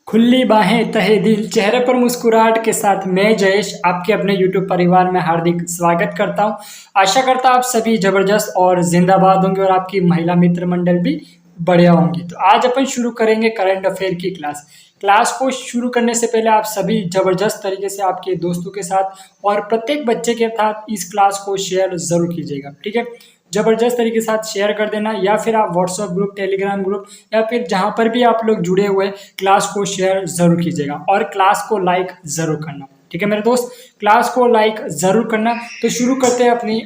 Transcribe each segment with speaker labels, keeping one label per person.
Speaker 1: खुली बाहें तहे दिल चेहरे पर मुस्कुराहट के साथ मैं जयेश आपके अपने YouTube परिवार में हार्दिक स्वागत करता हूं। आशा करता हूं आप सभी जबरदस्त और जिंदाबाद होंगे और आपकी महिला मित्र मंडल भी बढ़िया होंगी। तो आज अपन शुरू करेंगे करंट अफेयर की क्लास। क्लास को शुरू करने से पहले आप सभी जबरदस्त तरीके से आपके दोस्तों के साथ और प्रत्येक बच्चे के साथ इस क्लास को शेयर जरूर कीजिएगा, ठीक है। जबरदस्त तरीके के साथ शेयर कर देना, या फिर आप व्हाट्सएप ग्रुप, टेलीग्राम ग्रुप, या फिर जहां पर भी आप लोग जुड़े हुए क्लास को शेयर जरूर कीजिएगा और क्लास को लाइक जरूर करना, ठीक है मेरे दोस्त। क्लास को लाइक जरूर करना। तो शुरू करते हैं अपनी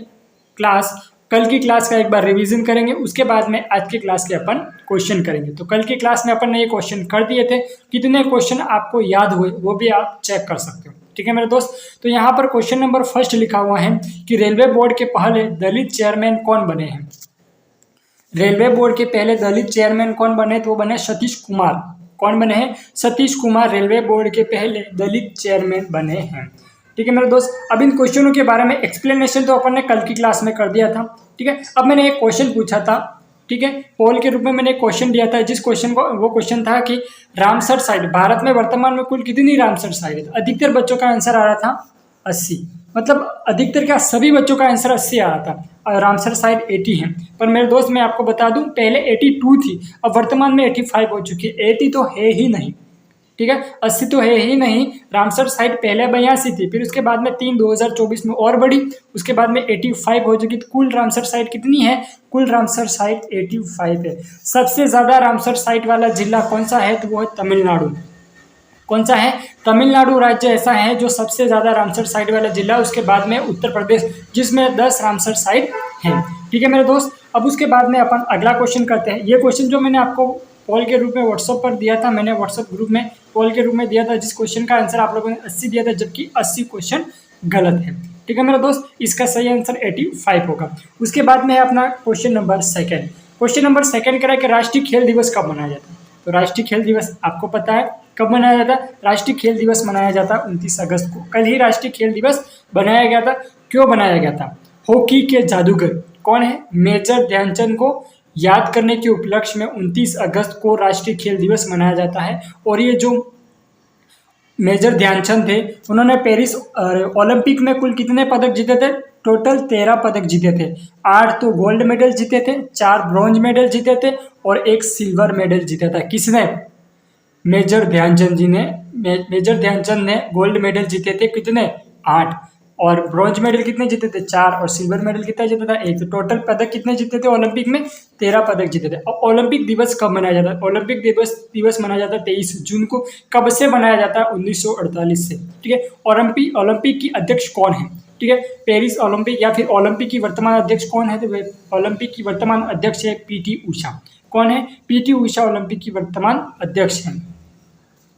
Speaker 1: क्लास। कल की क्लास का एक बार रिवीजन करेंगे, उसके बाद में आज की क्लास के अपन क्वेश्चन करेंगे। तो कल की क्लास में अपन ने ये क्वेश्चन कर दिए थे, कितने क्वेश्चन आपको याद हुए वो भी आप चेक कर सकते हो, ठीक है मेरे दोस्त। तो यहाँ पर क्वेश्चन नंबर फर्स्ट लिखा हुआ है कि रेलवे बोर्ड के पहले दलित चेयरमैन कौन बने हैं। रेलवे बोर्ड के पहले दलित चेयरमैन कौन बने, तो वो बने सतीश कुमार। कौन बने हैं? सतीश कुमार रेलवे बोर्ड के पहले दलित चेयरमैन बने हैं, ठीक है मेरे दोस्त। अब इन क्वेश्चनों के बारे में एक्सप्लेनेशन तो अपन ने कल की क्लास में कर दिया था, ठीक है। अब मैंने एक क्वेश्चन पूछा था, ठीक है, पोल के रूप में मैंने क्वेश्चन दिया था, जिस क्वेश्चन को वो क्वेश्चन था कि रामसर साइट, भारत में वर्तमान में कुल कितनी रामसर साइट है। अधिकतर बच्चों का आंसर आ रहा था 80, मतलब अधिकतर क्या सभी बच्चों का आंसर 80 आ रहा था। और रामसर साइट 80 है, पर मेरे दोस्त मैं आपको बता दूं पहले 82 थी, अब वर्तमान में 85 हो चुकी है। 80 तो है ही नहीं, ठीक है, 80 तो है ही नहीं। रामसर साइट पहले 82 थी, फिर उसके बाद में 3 2024 में और बढ़ी, उसके बाद में 85 हो चुकी। तो कुल रामसर साइट कितनी है? कुल रामसर साइट 85 है। सबसे ज्यादा रामसर साइट वाला जिला कौन सा है, तो वो है तमिलनाडु। कौन सा है? तमिलनाडु राज्य ऐसा है जो सबसे ज्यादा रामसर साइट वाला जिला। उसके बाद में उत्तर प्रदेश, जिसमें 10 रामसर साइट हैं, ठीक है मेरे दोस्त। अब उसके बाद में अपन अगला क्वेश्चन करते हैं। ये क्वेश्चन जो मैंने आपको पोल के रूप में व्हाट्सएप पर दिया था, मैंने व्हाट्सएप ग्रुप में पोल के रूप में दिया था, जिस क्वेश्चन का आंसर आप लोगों ने 80 दिया था, जबकि 80 क्वेश्चन गलत है, ठीक है मेरा दोस्त। इसका सही आंसर 85 होगा। उसके बाद में है अपना question number second. Question number second करा कि राष्ट्रीय खेल दिवस कब मनाया जाता है। तो राष्ट्रीय खेल दिवस आपको पता है कब मनाया जाता है। राष्ट्रीय खेल दिवस मनाया जाता है 29 अगस्त को। कल ही राष्ट्रीय खेल दिवस बनाया गया था। क्यों बनाया गया था? हॉकी के जादूगर कौन है? मेजर ध्यानचंद को याद करने के उपलक्ष्य में 29 अगस्त को राष्ट्रीय खेल दिवस मनाया जाता है। और ये जो मेजर ध्यानचंद थे, उन्होंने पेरिस ओलंपिक में कुल कितने पदक जीते थे? टोटल 13 पदक जीते थे। 8 तो गोल्ड मेडल जीते थे, 4 ब्रॉन्ज मेडल जीते थे और 1 सिल्वर मेडल जीता था। किसने? मेजर ध्यानचंद जी ने। मेजर ध्यानचंद ने गोल्ड मेडल जीते थे कितने? 8। और ब्रॉन्ज मेडल कितने जीते थे? 4। और सिल्वर मेडल कितना जीता था? 1। तो टोटल पदक कितने जीते थे ओलंपिक में? 13 पदक जीते थे। और ओलंपिक दिवस कब मनाया जाता है? ओलंपिक दिवस मनाया जाता है 23 जून को। कब से मनाया जाता है? 1948 से, ठीक है। ओलंपिक की अध्यक्ष कौन है? ठीक है, पेरिस ओलंपिक या फिर ओलंपिक की वर्तमान अध्यक्ष कौन है? तो ओलंपिक की वर्तमान अध्यक्ष है पीटी उषा। कौन है? पीटी उषा ओलंपिक की वर्तमान अध्यक्ष है।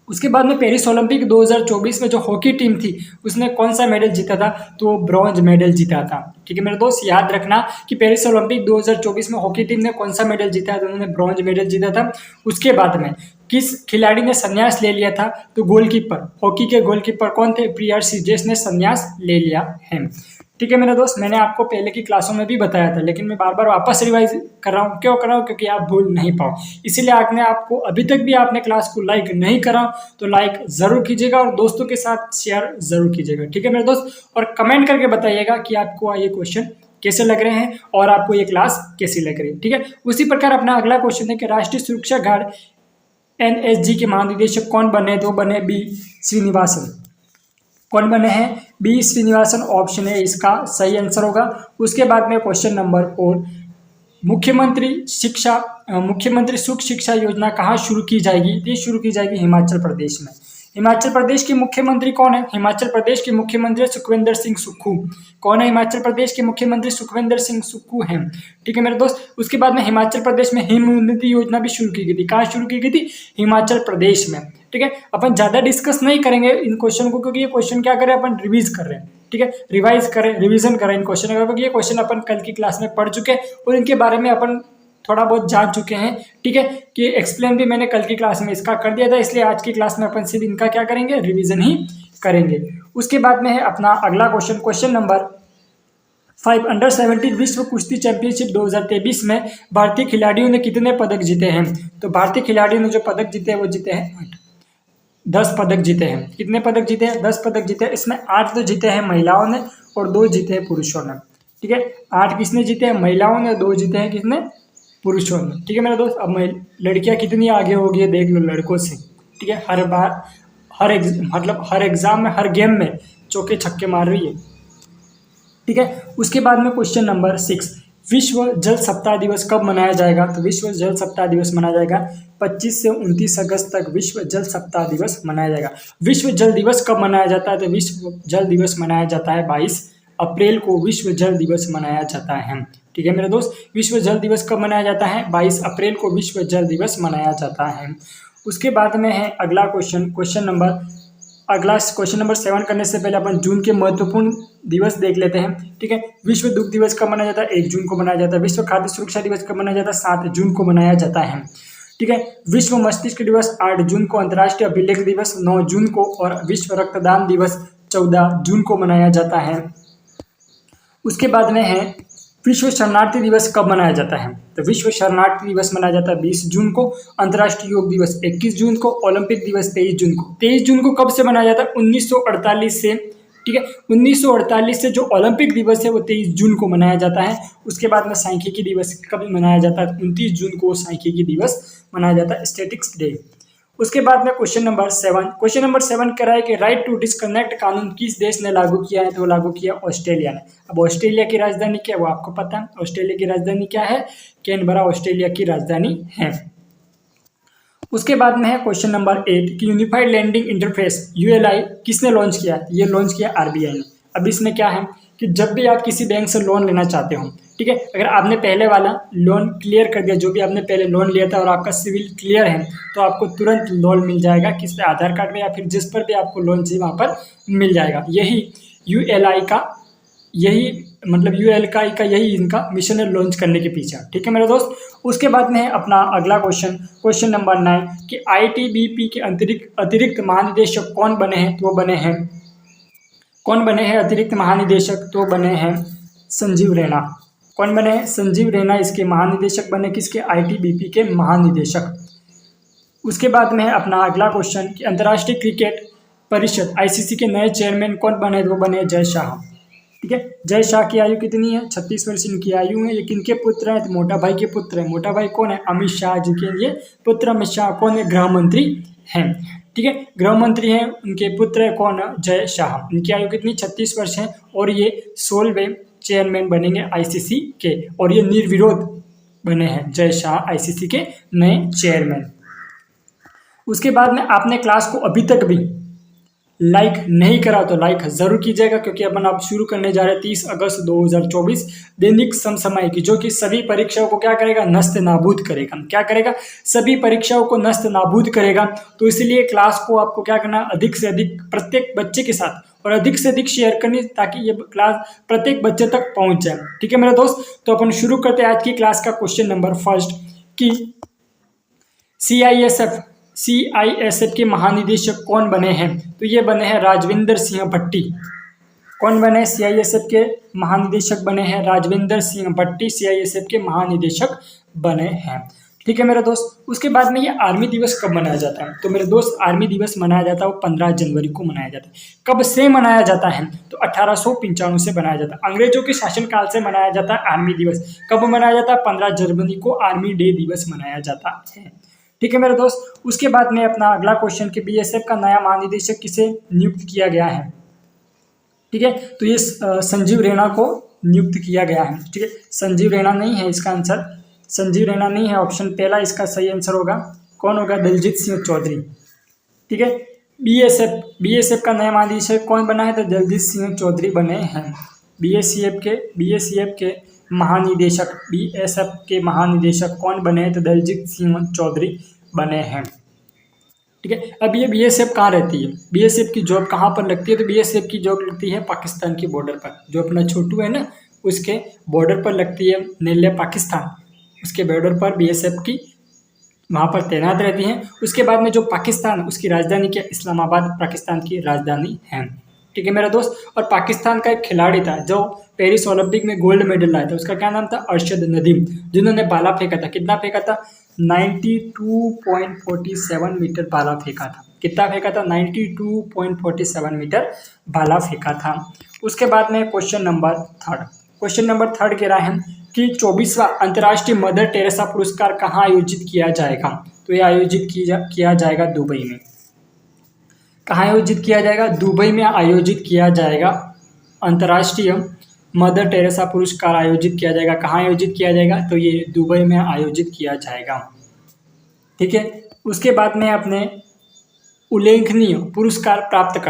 Speaker 1: उसके बाद में पेरिस ओलंपिक 2024 में जो हॉकी टीम थी, उसने कौन सा मेडल जीता था? तो ब्रॉन्ज मेडल जीता था, ठीक है मेरे दोस्त। याद रखना कि पेरिस ओलंपिक 2024 में हॉकी टीम ने कौन सा मेडल जीता है? तो उन्होंने ब्रॉन्ज मेडल जीता था। उसके बाद में किस खिलाड़ी ने संन्यास ले लिया था? तो गोलकीपर, हॉकी के गोलकीपर कौन थे? प्रियर सीजेस ने संन्यास ले लिया है, ठीक है मेरा दोस्त। मैंने आपको पहले की क्लासों में भी बताया था, लेकिन मैं बार बार वापस रिवाइज कर रहा हूँ। क्यों कर रहा हूँ? क्योंकि आप भूल नहीं पाओ, इसीलिए आपने आपको अभी तक भी आपने क्लास को लाइक नहीं करा तो लाइक जरूर कीजिएगा और दोस्तों के साथ शेयर जरूर कीजिएगा, ठीक है मेरे दोस्त। और कमेंट करके बताइएगा कि आपको ये क्वेश्चन कैसे लग रहे हैं और आपको ये क्लास कैसी लग रही है, ठीक है। उसी प्रकार अपना अगला क्वेश्चन है कि राष्ट्रीय सुरक्षा गार्ड एनएसजी के महानिदेशक कौन बने? तो बने बी श्रीनिवासन। कौन बने हैं? बी श्रीनिवासन। ऑप्शन है इसका सही आंसर होगा। उसके बाद में क्वेश्चन नंबर 4, मुख्यमंत्री सुख शिक्षा योजना कहाँ शुरू की जाएगी? ये शुरू की जाएगी हिमाचल प्रदेश में। हिमाचल प्रदेश के मुख्यमंत्री कौन है? हिमाचल प्रदेश के मुख्यमंत्री सुखविंदर सिंह सुक्खू। कौन है हिमाचल प्रदेश के मुख्यमंत्री? सुखविंदर सिंह सुक्खू हैं, ठीक है मेरे दोस्त। उसके बाद में हिमाचल प्रदेश में हिम उन्नति योजना भी शुरू की गई थी। कहाँ शुरू की गई थी? हिमाचल प्रदेश में, ठीक है। अपन ज्यादा डिस्कस नहीं करेंगे इन क्वेश्चन को, क्योंकि ये क्वेश्चन क्या करें, अपन रिवीज कर रहे हैं, ठीक है, रिवीजन करें इन क्वेश्चन का, क्योंकि ये क्वेश्चन अपन कल की क्लास में पढ़ चुके हैं और इनके बारे में अपन थोड़ा बहुत जान चुके हैं, ठीक है। कि एक्सप्लेन भी मैंने कल की क्लास में इसका कर दिया था, इसलिए आज की क्लास में अपन सिर्फ इनका क्या करेंगे, रिवीजन ही करेंगे। उसके बाद में है अपना अगला क्वेश्चन, क्वेश्चन नंबर 5, अंडर 17 विश्व कुश्ती चैंपियनशिप 2023 में भारतीय खिलाड़ियों ने कितने पदक जीते हैं? तो भारतीय खिलाड़ियों ने जो पदक जीते हैं वो जीते हैं 8। 10 पदक जीते हैं। कितने पदक जीते हैं? 10 पदक जीते हैं। इसमें 8 तो जीते हैं महिलाओं ने और 2 जीते हैं पुरुषों ने। ठीक है, 8 किसने जीते हैं? महिलाओं ने। 2 जीते हैं किसने? पुरुषों ने। ठीक है मेरे दोस्त, अब लड़कियां कितनी आगे होगी है देख लो लड़कों से। ठीक है, हर बार मतलब हर एग्जाम में, हर गेम में चौके छक्के मार रही है। ठीक है, उसके बाद में क्वेश्चन नंबर 6, विश्व जल सप्ताह दिवस कब मनाया जाएगा? तो विश्व जल सप्ताह दिवस मनाया जाएगा 25 से 29 अगस्त तक विश्व जल सप्ताह दिवस मनाया जाएगा। विश्व जल दिवस कब मनाया जाता है? तो विश्व जल दिवस मनाया जाता है 22 अप्रैल को विश्व जल दिवस मनाया जाता है। ठीक है मेरे दोस्त, विश्व जल दिवस कब मनाया जाता है? 22 अप्रैल को विश्व जल दिवस मनाया जाता है। उसके बाद में है अगला क्वेश्चन नंबर 7 करने से पहले अपन जून के महत्वपूर्ण दिवस देख लेते हैं। ठीक है, विश्व दुग्ध दिवस कब मनाया जाता है? 1 जून को मनाया जाता है। विश्व खाद्य सुरक्षा दिवस कब मनाया जाता है? 7 जून को मनाया जाता है। ठीक है, विश्व मस्तिष्क दिवस 8 जून को, अंतर्राष्ट्रीय अभिलेख दिवस 9 जून को और विश्व रक्तदान दिवस 14 जून को मनाया जाता है। उसके बाद में है विश्व शरणार्थी दिवस कब मनाया जाता है? तो विश्व शरणार्थी दिवस मनाया जाता है 20 जून को, अंतर्राष्ट्रीय योग दिवस 21 जून को, ओलंपिक दिवस 23 जून को। 23 जून को कब से मनाया जाता है? 1948 से। ठीक है, 1948 से जो ओलंपिक दिवस है वो 23 जून को मनाया जाता है। उसके बाद में सांख्यिकी दिवस कब मनाया जाता है? 29 जून को सांख्यिकी दिवस मनाया जाता है, स्टैटिक्स डे। उसके बाद में क्वेश्चन नंबर 7 कह रहा है कि राइट टू डिस्कनेक्ट कानून किस देश ने लागू किया है? तो लागू किया ऑस्ट्रेलिया ने। अब ऑस्ट्रेलिया की राजधानी क्या है वो आपको पता है। ऑस्ट्रेलिया की राजधानी क्या है? कैनबरा ऑस्ट्रेलिया की राजधानी है। उसके बाद में है क्वेश्चन नंबर 8 कि यूनिफाइड लैंडिंग इंटरफेस यूएलआई किसने लॉन्च किया? ये लॉन्च किया आरबीआई ने। अब इसमें क्या है कि जब भी आप किसी बैंक से लोन लेना चाहते हो, ठीक है, अगर आपने पहले वाला लोन क्लियर कर दिया, जो भी आपने पहले लोन लिया था और आपका सिविल क्लियर है, तो आपको तुरंत लोन मिल जाएगा। किस पे? आधार कार्ड पे या फिर जिस पर भी आपको लोन चाहिए वहाँ पर मिल जाएगा। यही यूएलआई का यही इनका मिशन है लॉन्च करने के पीछे। ठीक है मेरे दोस्त, उसके बाद में है अपना अगला क्वेश्चन नंबर 9 कि आईटीबीपी के अतिरिक्त महानिदेशक कौन बने हैं? तो कौन बने हैं अतिरिक्त महानिदेशक? तो बने हैं संजीव रैना। कौन बने हैं? संजीव रैना इसके महानिदेशक बने। किसके? आईटीबीपी के महानिदेशक। उसके बाद में है अपना अगला क्वेश्चन कि अंतर्राष्ट्रीय क्रिकेट परिषद आईसीसी के नए चेयरमैन कौन बने? तो बने जय शाह। ठीक है, जय शाह की आयु कितनी है? 36 वर्ष इनकी आयु है। ये किनके पुत्र हैं? तो मोटा भाई के पुत्र हैं। मोटा भाई कौन है? अमित शाह जी के ये पुत्र। अमित शाह कौन है? गृह मंत्री हैं। ठीक है, गृह मंत्री हैं, उनके पुत्र है कौन? जय शाह। इनकी आयु कितनी? 36 वर्ष है और ये 16वें चेयरमैन बनेंगे आईसीसी के और ये निर्विरोध बने हैं जय शाह आईसीसी के नए चेयरमैन। उसके बाद में आपने क्लास को अभी तक भी लाइक नहीं करा तो लाइक जरूर कीजिएगा, क्योंकि अपन आप शुरू करने जा रहे हैं 30 अगस्त 2024 दैनिक समसामयिकी, जो कि सभी परीक्षाओं को क्या करेगा? नस्त नाबूद करेगा। क्या करेगा? सभी परीक्षाओं को नस्त नाबूद करेगा। तो इसलिए क्लास को आपको क्या करना? अधिक से अधिक प्रत्येक बच्चे के साथ और अधिक से अधिक शेयर करनी, ताकि ये क्लास प्रत्येक बच्चे तक पहुंच जाए। ठीक है मेरे दोस्त, तो अपन शुरू करते हैं आज की क्लास का क्वेश्चन नंबर 1 कि सीआईएसएफ के महानिदेशक कौन बने हैं? तो ये बने हैं राजविंदर सिंह भट्टी। कौन बने? सीआईएसएफ के महानिदेशक बने हैं राजविंदर सिंह भट्टी, सीआईएसएफ के महानिदेशक बने हैं। ठीक है मेरे दोस्त, उसके बाद में ये आर्मी दिवस कब मनाया जाता है? तो मेरे दोस्त आर्मी दिवस मनाया जाता है वो 15 जनवरी को मनाया जाता है। कब से मनाया जाता है? तो 1895 से मनाया जाता है। अंग्रेजों के शासनकाल से मनाया जाता है आर्मी दिवस। कब मनाया जाता है? 15 जनवरी को आर्मी डे दिवस मनाया जाता है। ठीक है मेरे दोस्त, उसके बाद में अपना अगला क्वेश्चन कि बीएसएफ का नया महानिदेशक किसे नियुक्त किया गया है? ठीक है, तो ये संजीव रैना को नियुक्त किया गया है। ठीक है, संजीव रैना नहीं है इसका आंसर, संजीव रैना नहीं है। ऑप्शन पहला इसका सही आंसर होगा। कौन होगा? दलजीत सिंह चौधरी। ठीक है, बीएसएफ का नया महानिदेशक कौन बना है? तो दलजीत सिंह चौधरी बने हैं। बीएसएफ के महानिदेशक, बीएसएफ के महानिदेशक कौन बने हैं? तो दलजीत सिंह चौधरी बने हैं। ठीक है, अब ये बीएसएफ कहाँ रहती है? बीएसएफ की जॉब कहाँ पर लगती है? तो बीएसएफ की जॉब लगती है पाकिस्तान की बॉर्डर पर। जो अपना छोटू है ना, उसके बॉर्डर पर लगती है, नेल्ले पाकिस्तान, उसके बॉर्डर पर बीएसएफ की वहाँ पर तैनात रहती हैं। उसके बाद में जो पाकिस्तान, उसकी राजधानी क्या? इस्लामाबाद पाकिस्तान की राजधानी है। ठीक है मेरा दोस्त, और पाकिस्तान का एक खिलाड़ी था जो पेरिस ओलंपिक में गोल्ड मेडल लाया था, उसका क्या नाम था? अरशद नदीम, जिन्होंने भाला फेंका था। कितना फेंका था? 92.47 मीटर भाला फेंका था। कितना फेंका था? 92.47 मीटर भाला फेंका था। उसके बाद में क्वेश्चन नंबर थर्ड कह रहा है कि 24वां अंतर्राष्ट्रीय मदर टेरेसा पुरस्कार कहाँ आयोजित किया जाएगा? तो ये आयोजित किया जाएगा दुबई में। कहाँ आयोजित किया जाएगा? दुबई में आयोजित किया जाएगा। अंतर्राष्ट्रीय मदर टेरेसा पुरस्कार आयोजित किया जाएगा। कहाँ आयोजित किया जाएगा? तो ये दुबई में आयोजित किया जाएगा। ठीक है। उसके बाद में अपने उल्लेखनीय पुरस्कार प्राप्त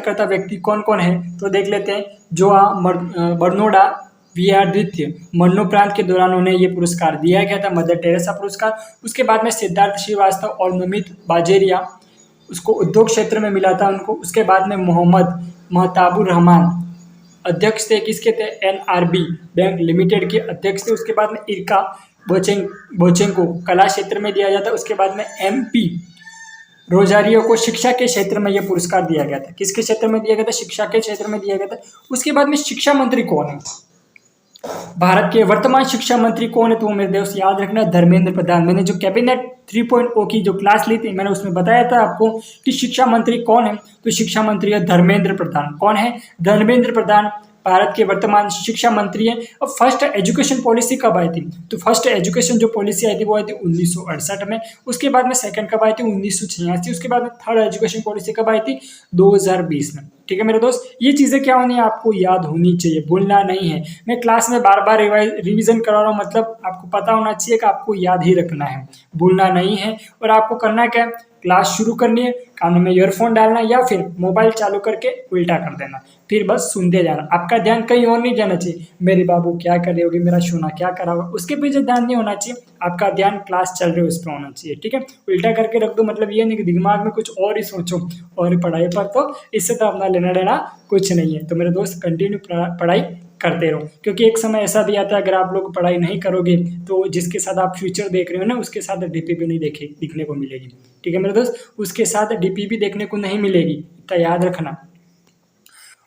Speaker 1: करता व्यक्ति कौन कौन है? तो देख लेते हैं। जोआ बर्नोडा द्वितीय मरणोपरांत के दौरान उन्हें ये पुरस्कार दिया गया था, मदर टेरेसा पुरस्कार। उसके बाद में सिद्धार्थ श्रीवास्तव और नमित बाजेरिया, उसको उद्योग क्षेत्र में मिला था उनको। उसके बाद में मोहम्मद महताबुर रहमान अध्यक्ष थे, किसके थे? NRB बैंक लिमिटेड के अध्यक्ष थे। उसके बाद में इरका बोचेंको कला क्षेत्र में दिया जाता है। उसके बाद में MP रोजारियो को शिक्षा के क्षेत्र में यह पुरस्कार दिया गया था। किसके क्षेत्र में दिया गया था? शिक्षा के क्षेत्र में दिया गया था। उसके बाद में शिक्षा मंत्री कौन है? भारत के वर्तमान शिक्षा मंत्री कौन है? तो मेरे दोस्त याद रखना, धर्मेंद्र प्रधान। मैंने जो कैबिनेट 3.0 की जो क्लास ली थी, मैंने उसमें बताया था आपको कि शिक्षा मंत्री कौन है। तो शिक्षा मंत्री है धर्मेंद्र प्रधान। कौन है? धर्मेंद्र प्रधान भारत के वर्तमान शिक्षा मंत्री हैं। अब फर्स्ट एजुकेशन पॉलिसी कब आई थी? तो फर्स्ट एजुकेशन जो पॉलिसी आई थी वो आई थी 1968 में। उसके बाद में सेकंड कब आई थी? 1986। उसके बाद में थर्ड एजुकेशन पॉलिसी कब आई थी? 2020 में। ठीक है मेरे दोस्त, ये चीज़ें क्या होनी है? आपको याद होनी चाहिए, भूलना नहीं है। मैं क्लास में बार बार रिविजन करा रहा हूँ, मतलब आपको पता होना चाहिए कि आपको याद ही रखना है, भूलना नहीं है। और आपको करना क्या है? क्लास शुरू करनी है, कान में ईयरफोन डालना या फिर मोबाइल चालू करके उल्टा कर देना, फिर बस सुनते जाना। आपका ध्यान कहीं और नहीं जाना चाहिए, मेरे बाबू क्या कर रहे होगी, मेरा सोना क्या करा होगा, उसके पीछे ध्यान नहीं होना चाहिए। आपका ध्यान क्लास चल रही है उस पर होना चाहिए। ठीक है, उल्टा करके रख दो, मतलब ये नहीं कि दिमाग में कुछ और ही सोचो और पढ़ाई पर, तो इससे तो अपना लेना देना कुछ नहीं है। तो मेरे दोस्त कंटिन्यू पढ़ाई करते रहो, क्योंकि एक समय ऐसा भी आता है अगर आप लोग पढ़ाई नहीं करोगे तो जिसके साथ आप फ्यूचर देख रहे हो ना, उसके साथ डीपी भी नहीं दिखने को मिलेगी। ठीक है मेरे दोस्त, उसके साथ डीपी भी देखने को नहीं मिलेगी, इतना याद रखना।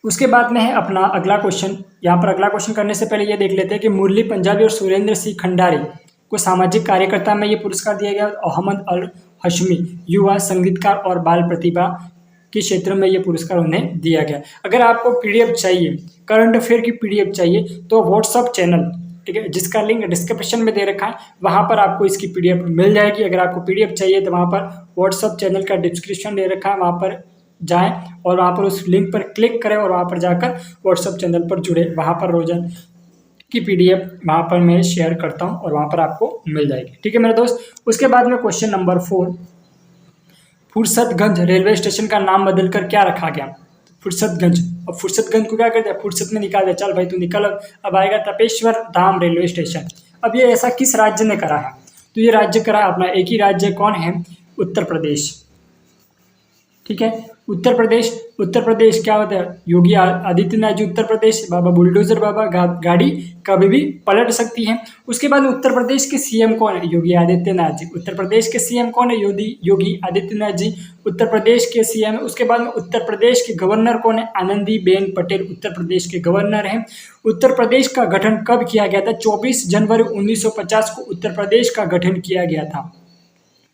Speaker 1: उसके बाद में है अपना अगला क्वेश्चन। यहाँ पर अगला क्वेश्चन करने से पहले ये देख लेते हैं कि मुरली पंजाबी और सुरेंद्र सिंह खंडारी को सामाजिक कार्यकर्ता में ये पुरस्कार दिया गया। अहमद अल हशमी युवा संगीतकार और बाल प्रतिभा के क्षेत्र में ये पुरस्कार उन्हें दिया गया। अगर आपको पीडीएफ चाहिए, करंट अफेयर की पीडीएफ चाहिए, तो व्हाट्सअप चैनल, ठीक है, जिसका लिंक डिस्क्रिप्शन में दे रखा है, वहाँ पर आपको इसकी पीडीएफ मिल जाएगी। अगर आपको पीडीएफ चाहिए तो वहाँ पर व्हाट्सअप चैनल का डिस्क्रिप्शन दे रखा है, वहाँ पर जाएं और वहाँ पर उस लिंक पर क्लिक करें और वहाँ पर जाकर व्हाट्सअप चैनल पर जुड़े। वहाँ पर रोजाना की पीडीएफ वहाँ पर मैं शेयर करता हूँ और वहाँ पर आपको मिल जाएगी। ठीक है मेरे दोस्त। उसके बाद में question number 4, Fursatganj railway station का नाम बदलकर क्या रखा गया? फुर्सतगंज। अब फुर्सतगंज को क्या कर दिया? फुर्सत में निकाल दिया, चल भाई तू निकल। अब आएगा तपेश्वर धाम रेलवे स्टेशन। अब ये ऐसा किस राज्य ने करा है? तो ये राज्य करा है अपना एक ही राज्य, कौन है? उत्तर प्रदेश। ठीक है, उत्तर प्रदेश क्या होता है? योगी आदित्यनाथ जी उत्तर प्रदेश, बाबा बुलडोजर बाबा, गाड़ी कभी भी पलट सकती है। उसके बाद उत्तर प्रदेश के सीएम कौन है? योगी आदित्यनाथ जी। उत्तर प्रदेश के सीएम कौन है? योगी आदित्यनाथ जी उत्तर प्रदेश के सीएम है। उसके बाद में उत्तर प्रदेश के गवर्नर कौन है? आनंदीबेन पटेल उत्तर प्रदेश के गवर्नर हैं। उत्तर प्रदेश का गठन कब किया गया था? 24 जनवरी 1950 को उत्तर प्रदेश का गठन किया गया था।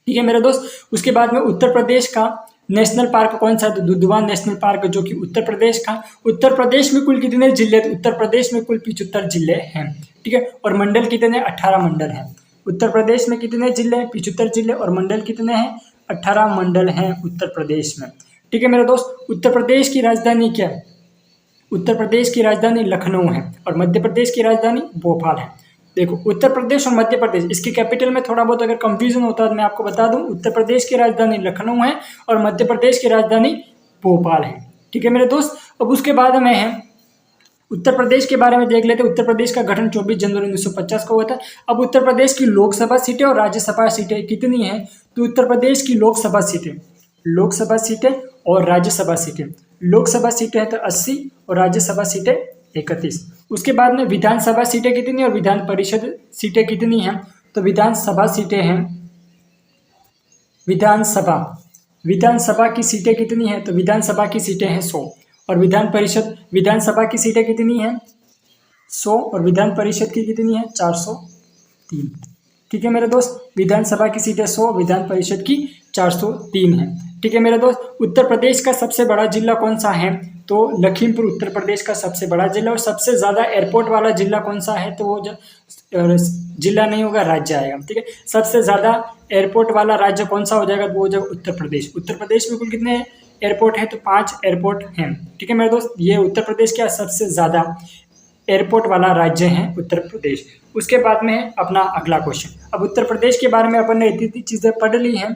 Speaker 1: ठीक है मेरे दोस्त। उसके बाद में उत्तर प्रदेश का नेशनल पार्क कौन सा? दुधवा नेशनल पार्क, जो कि उत्तर प्रदेश का। उत्तर प्रदेश में कुल कितने जिले? तो उत्तर प्रदेश में कुल 75 जिले हैं। ठीक है, और मंडल कितने? 18 मंडल हैं। उत्तर प्रदेश में कितने जिले हैं? 75 जिले, और मंडल कितने हैं? 18 मंडल हैं उत्तर प्रदेश में। ठीक है मेरे दोस्त। उत्तर प्रदेश की राजधानी क्या है? उत्तर प्रदेश की राजधानी लखनऊ है, और मध्य प्रदेश की राजधानी भोपाल है। देखो, उत्तर प्रदेश और मध्य प्रदेश, इसकी कैपिटल में थोड़ा बहुत अगर कंफ्यूजन होता है तो मैं आपको बता दूं, उत्तर प्रदेश की राजधानी लखनऊ है और मध्य प्रदेश की राजधानी भोपाल है। ठीक है मेरे दोस्त। अब उसके बाद में है उत्तर प्रदेश के बारे में देख लेते हैं। उत्तर प्रदेश का गठन 24 जनवरी 1950 को हुआ था। अब उत्तर प्रदेश की लोकसभा सीटें और राज्यसभा सीटें कितनी हैं? तो उत्तर प्रदेश की लोकसभा सीटें और राज्यसभा सीटें, लोकसभा सीटें हैं तो 80 और राज्यसभा सीटें 31। उसके बाद में विधानसभा सीटें कितनी और विधान परिषद सीटें कितनी हैं? तो विधानसभा सीटें हैं, विधानसभा की सीटें कितनी हैं? तो विधानसभा की सीटें हैं 100, और विधानसभा की सीटें कितनी हैं? 100, और विधान परिषद की कितनी है? 403। ठीक है मेरे दोस्त, विधानसभा की सीटें 100, विधान परिषद की 403 है। ठीक है मेरे दोस्त, उत्तर प्रदेश का सबसे बड़ा जिला कौन सा है? तो लखीमपुर उत्तर प्रदेश का सबसे बड़ा जिला। और सबसे ज़्यादा एयरपोर्ट वाला जिला कौन सा है? तो वो जिला नहीं होगा, राज्य आएगा। ठीक है, सबसे ज़्यादा एयरपोर्ट वाला राज्य कौन सा हो जाएगा? तो वो हो जाएगा उत्तर प्रदेश। उत्तर प्रदेश में कुल कितने एयरपोर्ट हैं? तो 5 एयरपोर्ट हैं। ठीक है मेरे दोस्त, ये उत्तर प्रदेश का सबसे ज़्यादा एयरपोर्ट वाला राज्य है उत्तर प्रदेश। उसके बाद में है अपना अगला क्वेश्चन। अब उत्तर प्रदेश के बारे में अपन ने इतनी चीज़ें पढ़ ली हैं।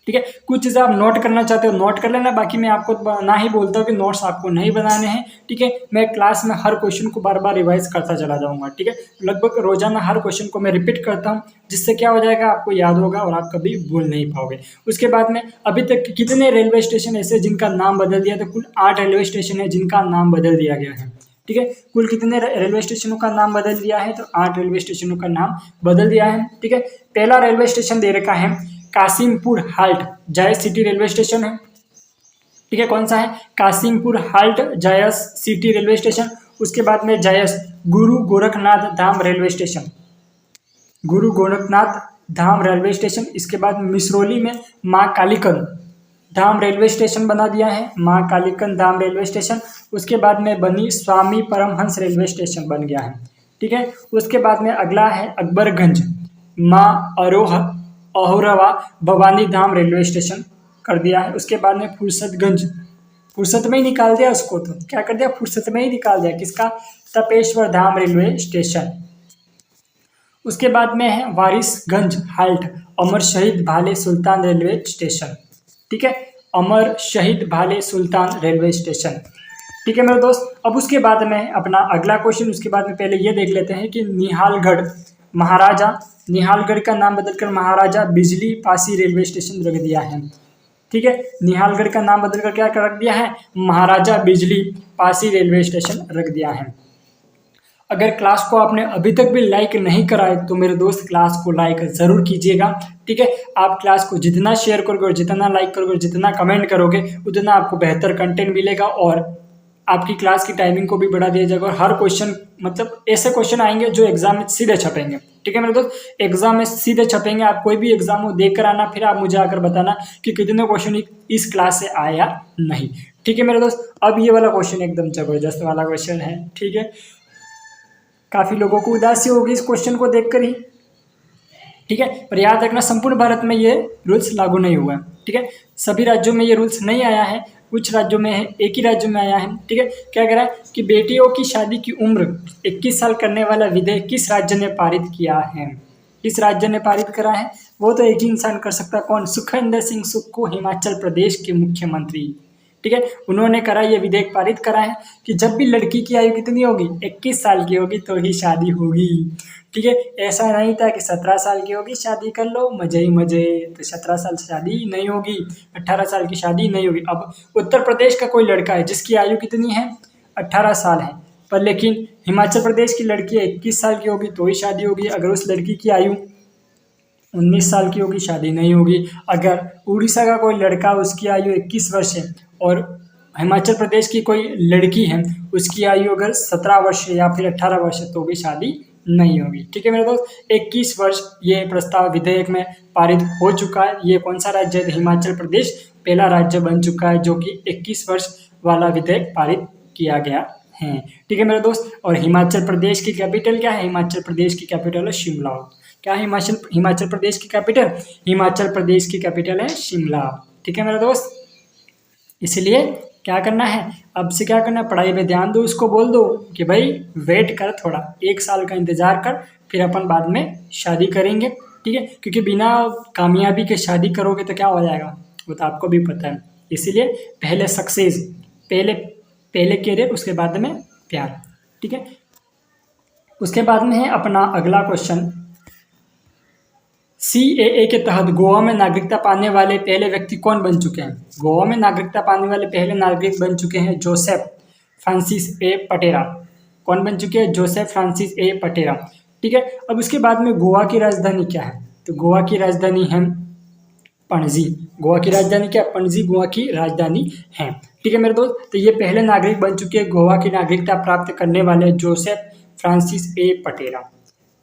Speaker 1: ठीक है, कुछ चीज़ें आप नोट करना चाहते हो नोट कर लेना, बाकी मैं आपको ना ही बोलता हूँ कि नोट्स आपको नहीं बनाने हैं। ठीक है, मैं क्लास में हर क्वेश्चन को बार बार रिवाइज करता चला जाऊंगा। ठीक है, लगभग रोजाना हर क्वेश्चन को मैं रिपीट करता हूँ, जिससे क्या हो जाएगा, आपको याद होगा और आप कभी भूल नहीं पाओगे। उसके बाद में अभी तक कितने रेलवे स्टेशन ऐसे जिनका नाम बदल दिया? तो कुल 8 रेलवे स्टेशन है जिनका नाम बदल दिया गया है। ठीक है, कुल कितने रेलवे स्टेशनों का नाम बदल दिया है? तो 8 रेलवे स्टेशनों का नाम बदल दिया है। ठीक है, पहला रेलवे स्टेशन दे रखा है Kasimpur halt Jais city railway station है। ठीक है, कौन सा है? Kasimpur halt Jais city railway station. उसके बाद में जायस गुरु गोरखनाथ धाम रेलवे स्टेशन, गुरु गोरखनाथ धाम रेलवे स्टेशन। इसके बाद मिसरौली में माँ कालीकन धाम रेलवे स्टेशन बना दिया है, माँ कालीकन धाम रेलवे स्टेशन। उसके बाद में बनी स्वामी परमहंस रेलवे स्टेशन बन गया है। ठीक है, उसके बाद में अगला है अकबरगंज माँ अहोरवा भवानी धाम रेलवे स्टेशन कर दिया है। उसके बाद में फुर्सतगंज, फुर्सत में ही निकाल दिया उसको, तो क्या कर दिया, फुर्सत में ही निकाल दिया किसका? तपेश्वर धाम रेलवे स्टेशन। उसके बाद में है वारिसगंज हाल्ट अमर शहीद भाले सुल्तान रेलवे स्टेशन। ठीक है, अमर शहीद भाले सुल्तान रेलवे स्टेशन। ठीक है मेरे दोस्त, अब उसके बाद में अपना अगला क्वेश्चन, उसके बाद में पहले ये देख लेते हैं कि निहालगढ़ महाराजा, निहालगढ़ का नाम बदलकर महाराजा बिजली पासी रेलवे स्टेशन रख दिया है। ठीक है, निहालगढ़ का नाम बदलकर क्या रख दिया है? महाराजा बिजली पासी रेलवे स्टेशन रख दिया है। अगर क्लास को आपने अभी तक भी लाइक नहीं करा है तो मेरे दोस्त क्लास को लाइक ज़रूर कीजिएगा। ठीक है, आप क्लास को जितना शेयर करोगे और जितना लाइक करोगे और जितना कमेंट करोगे उतना आपको बेहतर कंटेंट मिलेगा और आपकी क्लास की टाइमिंग को भी बढ़ा दिया जाएगा। और हर क्वेश्चन मतलब ऐसे क्वेश्चन आएंगे जो एग्जाम में सीधे छपेंगे। ठीक है मेरे दोस्त, एग्जाम में सीधे छपेंगे। आप कोई भी एग्जाम हो देख कर आना, फिर आप मुझे आकर बताना कि कितने क्वेश्चन इस क्लास से आए या नहीं। ठीक है मेरे दोस्त, अब ये वाला क्वेश्चन एकदम जबरदस्त वाला क्वेश्चन है। ठीक है, काफ़ी लोगों को उदासी होगी इस क्वेश्चन को देखकर ही। ठीक है, पर याद रखना संपूर्ण भारत में ये रूल्स लागू नहीं हुआ है। ठीक है, सभी राज्यों में ये रूल्स नहीं आया है, कुछ राज्यों में है, एक ही राज्य में आया है। ठीक है, क्या कह रहा है कि बेटियों की शादी की उम्र 21 साल करने वाला विधेयक किस राज्य ने पारित किया है? किस राज्य ने पारित करा है? वो तो एक ही इंसान कर सकता है, कौन? सुखविंदर सिंह सुक्खू, हिमाचल प्रदेश के मुख्यमंत्री। ठीक है, उन्होंने करा ये विधेयक पारित करा है कि जब भी लड़की की आयु कितनी होगी, 21 साल की होगी तो ही शादी होगी। ठीक है, ऐसा नहीं था कि 17 साल की होगी शादी कर लो मजे ही मजे, तो 17 साल से शादी नहीं होगी, 18 साल की शादी नहीं होगी। अब उत्तर प्रदेश का कोई लड़का है जिसकी आयु कितनी है, 18 साल है, पर लेकिन हिमाचल प्रदेश की लड़की 21 साल की होगी तो ही शादी होगी। अगर उस लड़की की आयु 19 साल की होगी शादी नहीं होगी। अगर उड़ीसा का कोई लड़का उसकी आयु 21 वर्ष है और हिमाचल प्रदेश की कोई लड़की है उसकी आयु अगर 17 वर्ष या फिर 18 वर्ष है तो भी शादी नहीं होगी। ठीक है मेरे दोस्त, 21 वर्ष ये प्रस्ताव विधेयक में पारित हो चुका है। ये कौन सा राज्य है? हिमाचल प्रदेश पहला राज्य बन चुका है जो कि 21 वर्ष वाला विधेयक पारित किया गया है। ठीक है मेरे दोस्त, और हिमाचल प्रदेश की कैपिटल क्या है? हिमाचल प्रदेश की कैपिटल है शिमला। क्या है हिमाचल प्रदेश की कैपिटल? हिमाचल प्रदेश की कैपिटल है शिमला। ठीक है मेरे दोस्त, इसलिए क्या करना है, अब से क्या करना है, पढ़ाई पे ध्यान दो। उसको बोल दो कि भाई वेट कर, थोड़ा 1 साल का इंतजार कर, फिर अपन बाद में शादी करेंगे। ठीक है, क्योंकि बिना कामयाबी के शादी करोगे तो क्या हो जाएगा वो तो आपको भी पता है। इसीलिए पहले सक्सेस, पहले करियर, उसके बाद में प्यार। ठीक है, उसके बाद में है अपना अगला क्वेश्चन, CAA के तहत गोवा में नागरिकता पाने वाले पहले व्यक्ति कौन बन चुके हैं? गोवा में नागरिकता पाने वाले पहले नागरिक बन चुके हैं जोसेफ फ्रांसिस ए पटेरा। कौन बन चुके हैं? जोसेफ फ्रांसिस ए पटेरा। ठीक है, अब उसके बाद में गोवा की राजधानी क्या है? तो गोवा की राजधानी है पणजी। गोवा की राजधानी क्या? पणजी गोवा की राजधानी है। ठीक है मेरे दोस्त, तो ये पहले नागरिक बन चुके हैं गोवा की नागरिकता प्राप्त करने वाले जोसेफ फ्रांसिस ए पटेरा।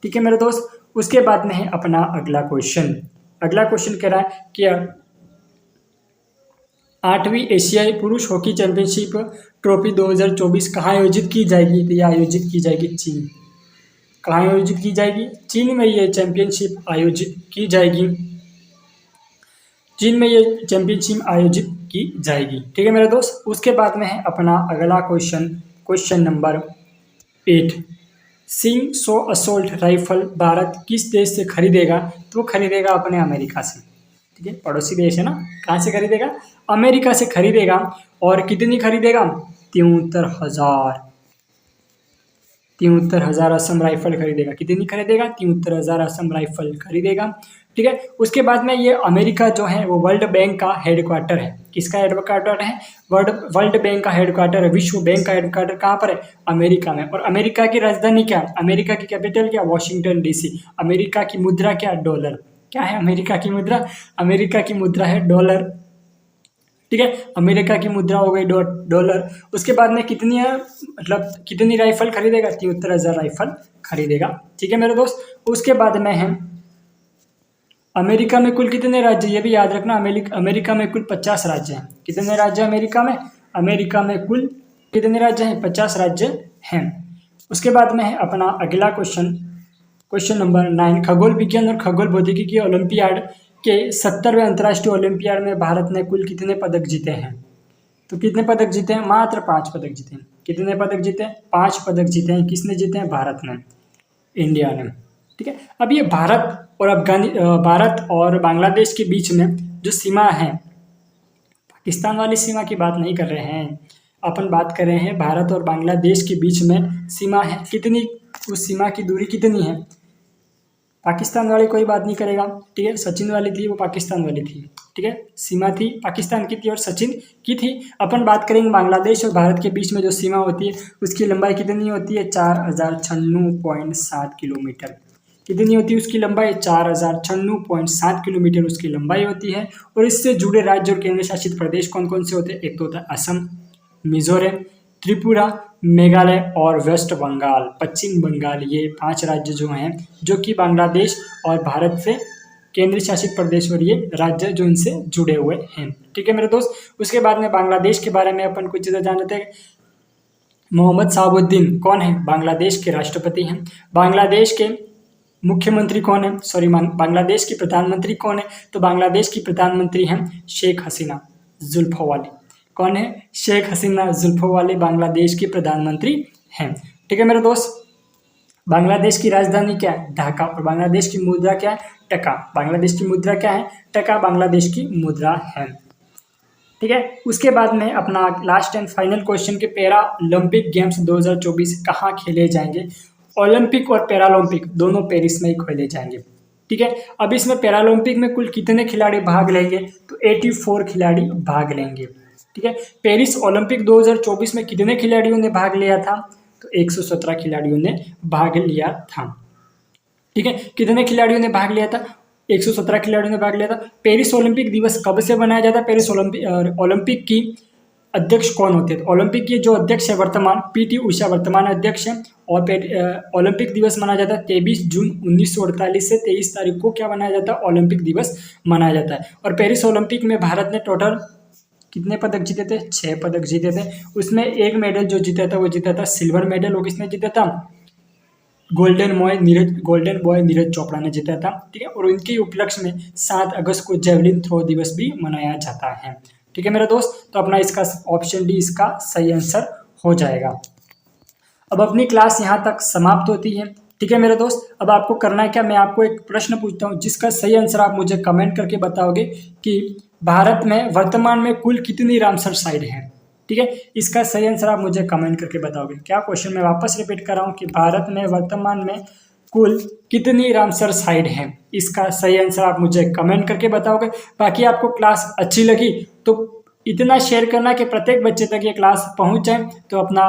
Speaker 1: ठीक है मेरे दोस्त, उसके बाद में है अपना अगला क्वेश्चन। अगला क्वेश्चन कह रहा है कि 8वीं एशियाई पुरुष हॉकी चैंपियनशिप ट्रॉफी 2024 कहाँ आयोजित की जाएगी? तो यह आयोजित की जाएगी चीन। कहाँ आयोजित की जाएगी? चीन में ये चैंपियनशिप आयोजित की जाएगी। चीन में ये चैंपियनशिप आयोजित की जाएगी। ठीक है मेरे दोस्त। उसके बाद में है अपना अगला क्वेश्चन, क्वेश्चन नंबर 8। सिंग सो असोल्ट राइफल भारत किस देश से खरीदेगा? तो वो खरीदेगा अपने अमेरिका से। ठीक है, पड़ोसी देश है ना। कहाँ से खरीदेगा? अमेरिका से खरीदेगा। और कितनी खरीदेगा? 73,000 असम राइफल खरीदेगा। कितनी खरीदेगा? 73,000 असम राइफल खरीदेगा। ठीक है, उसके बाद में ये अमेरिका जो है वो वर्ल्ड बैंक का हेडक्वार्टर है। किसका हेडक्वार्टर है? वर्ल्ड बैंक का हेडक्वार्टर है। विश्व बैंक का हेडक्वार्टर कहाँ पर है? अमेरिका में। और अमेरिका की राजधानी क्या है? अमेरिका की कैपिटल क्या? Washington DC. अमेरिका की मुद्रा क्या? डॉलर। क्या है अमेरिका की मुद्रा? अमेरिका की मुद्रा है डॉलर। ठीक है, अमेरिका की मुद्रा हो गई डॉलर। उसके बाद में कितनी है, मतलब कितनी राइफल खरीदेगा? 73,000 राइफल खरीदेगा। ठीक है मेरे दोस्त। उसके बाद में है अमेरिका में कुल कितने राज्य? ये भी याद रखना, अमेरिका में कुल 50 राज्य हैं। कितने राज्य अमेरिका में? अमेरिका में कुल कितने राज्य हैं? 50 राज्य हैं। उसके बाद में है अपना अगला क्वेश्चन, क्वेश्चन नंबर 9। खगोल विज्ञान और खगोल भौतिकी ओलंपियाड के 70वें अंतर्राष्ट्रीय ओलंपियाड में भारत ने कुल कितने पदक जीते हैं? तो कितने पदक जीते हैं? मात्र 5 पदक जीते हैं। कितने पदक जीते हैं? 5 पदक जीते हैं। किसने जीते हैं? भारत ने, इंडिया ने। ठीक है, अब ये भारत और बांग्लादेश के बीच में जो सीमा है, पाकिस्तान वाली सीमा की बात नहीं कर रहे हैं अपन, बात कर रहे हैं भारत और बांग्लादेश के बीच में सीमा है। कितनी, उस सीमा की दूरी कितनी है? पाकिस्तान वाली कोई बात नहीं करेगा। ठीक है, सचिन वाली थी, वो पाकिस्तान वाली थी। ठीक है, सीमा थी पाकिस्तान की थी और सचिन की थी। अपन बात करेंगे बांग्लादेश और भारत के बीच में जो सीमा होती है उसकी लंबाई कितनी होती है? 4096.7 किलोमीटर। कितनी होती है उसकी लंबाई? 4096.7 किलोमीटर उसकी लंबाई होती है। और इससे जुड़े राज्य और केंद्र शासित प्रदेश कौन कौन से होते हैं? एक तो होता है असम, मिजोरम, त्रिपुरा, मेघालय और वेस्ट बंगाल, पश्चिम बंगाल। ये 5 राज्य जो हैं जो कि बांग्लादेश और भारत से केंद्र शासित प्रदेश और ये राज्य जो इनसे जुड़े हुए हैं। ठीक है मेरे दोस्त। उसके बाद में बांग्लादेश के बारे में अपन कुछ चीज़ें जान लेते हैं। मोहम्मद शहाबुद्दीन कौन है? बांग्लादेश के राष्ट्रपति हैं। बांग्लादेश के मुख्यमंत्री कौन है? सॉरी, बांग्लादेश की प्रधानमंत्री कौन है? तो बांग्लादेश की प्रधानमंत्री हैं शेख हसीना जुल्फों वाली। कौन है? शेख हसीना जुल्फों वाली बांग्लादेश की प्रधानमंत्री हैं। ठीक है मेरे दोस्त। बांग्लादेश की राजधानी क्या है? ढाका। और बांग्लादेश की मुद्रा क्या है? टका। बांग्लादेश की मुद्रा क्या है? टका बांग्लादेश की मुद्रा है। ठीक है, उसके बाद में अपना लास्ट एंड फाइनल क्वेश्चन के पैरा ओलंपिक गेम्स 2024 कहाँ खेले जाएंगे? ओलंपिक और पैरालंपिक दोनों पेरिस में ही खेले जाएंगे। ठीक है, अब इसमें पैरालंपिक में कुल कितने खिलाड़ी भाग लेंगे? तो 84 खिलाड़ी भाग लेंगे। ठीक है, पेरिस ओलंपिक 2024 में कितने खिलाड़ियों ने भाग लिया था? तो 117 खिलाड़ियों ने भाग लिया था। ठीक है, कितने खिलाड़ियों ने भाग लिया था? 117 खिलाड़ियों ने भाग लिया था। पेरिस ओलंपिक दिवस कब से मनाया जाता है? पेरिस ओलंपिक की अध्यक्ष कौन होते हैं? ओलंपिक के जो अध्यक्ष है वर्तमान, पीटी उषा वर्तमान अध्यक्ष है। और ओलंपिक दिवस मनाया जाता है 23 जून 1948 से 23 तारीख को क्या मनाया जाता है? ओलंपिक दिवस मनाया जाता है। और पेरिस ओलंपिक में भारत ने टोटल कितने पदक जीते थे? 6 पदक जीते थे। उसमें एक मेडल जो जीता था वो जीता था सिल्वर मेडल। वो किसने जीता था? गोल्डन बॉय नीरज चोपड़ा ने जीता था। ठीक है, और उनके उपलक्ष्य में 7 अगस्त को जेवलिन थ्रो दिवस भी मनाया जाता है। ठीक है मेरा दोस्त, तो अपना इसका ऑप्शन डी इसका सही आंसर हो जाएगा। अब अपनी क्लास यहाँ तक समाप्त होती है। ठीक है मेरे दोस्त, अब आपको करना है क्या? मैं आपको एक प्रश्न पूछता हूँ जिसका सही आंसर आप मुझे कमेंट करके बताओगे कि भारत में वर्तमान में कुल कितनी रामसर साइट है। ठीक है, इसका सही आंसर आप मुझे कमेंट करके बताओगे। क्या क्वेश्चन मैं वापस रिपीट कर रहा हूँ कि भारत में वर्तमान में कुल कितनी रामसर साइट है? इसका सही आंसर आप मुझे कमेंट करके बताओगे। बाकी आपको क्लास अच्छी लगी तो इतना शेयर करना कि प्रत्येक बच्चे तक ये क्लास पहुंच जाए। तो अपना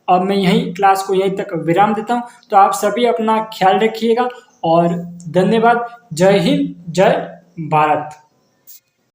Speaker 1: अब मैं यहीं क्लास को यहीं तक विराम देता हूं। तो आप सभी अपना ख्याल रखिएगा और धन्यवाद। जय हिंद, जय भारत।